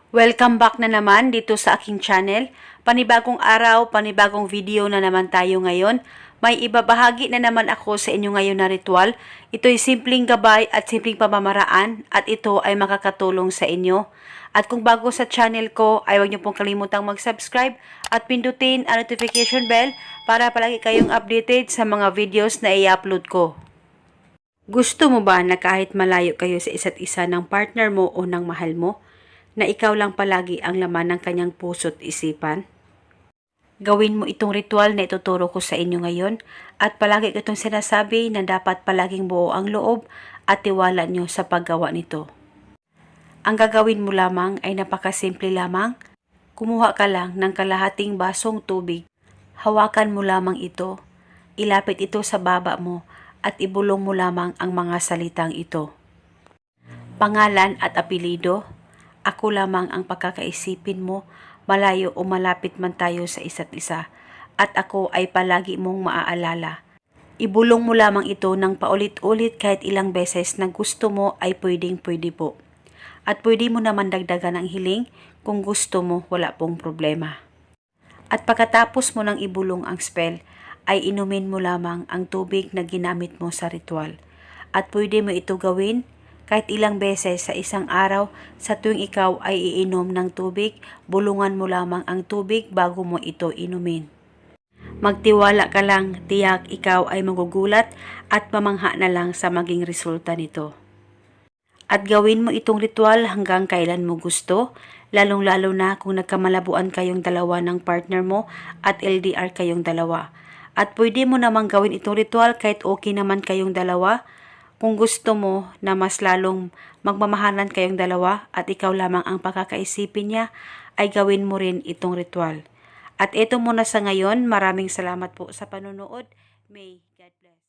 Welcome back na naman dito sa aking channel. Panibagong araw, panibagong video na naman tayo ngayon. May ibabahagi na naman ako sa inyo ngayon na ritual. Ito'y simpleng gabay at simpleng pamamaraan at ito ay makakatulong sa inyo. At kung bago sa channel ko, ay huwag niyo pong kalimutang mag-subscribe at pindutin ang notification bell para palagi kayong updated sa mga videos na i-upload ko. Gusto mo ba na kahit malayo kayo sa isa't isa ng partner mo o ng mahal mo, na ikaw lang palagi ang laman ng kanyang puso't isipan? Gawin mo itong ritual na ituturo ko sa inyo ngayon at palagi ko itong sinasabi na dapat palaging buo ang loob at tiwala nyo sa paggawa nito. Ang gagawin mo lamang ay napakasimple lamang. Kumuha ka lang ng kalahating basong tubig. Hawakan mo lamang ito. Ilapit ito sa baba mo at ibulong mo lamang ang mga salitang ito. Pangalan at apelido. Ako lamang ang pagkakaisipin mo, malayo o malapit man tayo sa isa't isa, at ako ay palagi mong maaalala. Ibulong mo lamang ito ng paulit-ulit kahit ilang beses na gusto mo ay pwedeng-pwede po. At pwede mo naman dagdagan ang hiling kung gusto mo, wala pong problema. At pagkatapos mo nang ibulong ang spell, ay inumin mo lamang ang tubig na ginamit mo sa ritual. At pwede mo ito gawin kahit ilang beses sa isang araw. Sa tuwing ikaw ay iinom ng tubig, bulungan mo lamang ang tubig bago mo ito inumin. Magtiwala ka lang, tiyak ikaw ay magugulat at mamangha na lang sa maging resulta nito. At gawin mo itong ritual hanggang kailan mo gusto, lalong-lalo na kung nagkamalabuan kayong dalawa ng partner mo at LDR kayong dalawa. At pwede mo namang gawin itong ritual kahit okay naman kayong dalawa. Kung gusto mo na mas lalong magmamahalan kayong dalawa at ikaw lamang ang pagkakaisipin niya, ay gawin mo rin itong ritual. At ito muna sa ngayon, maraming salamat po sa panonood. May God bless.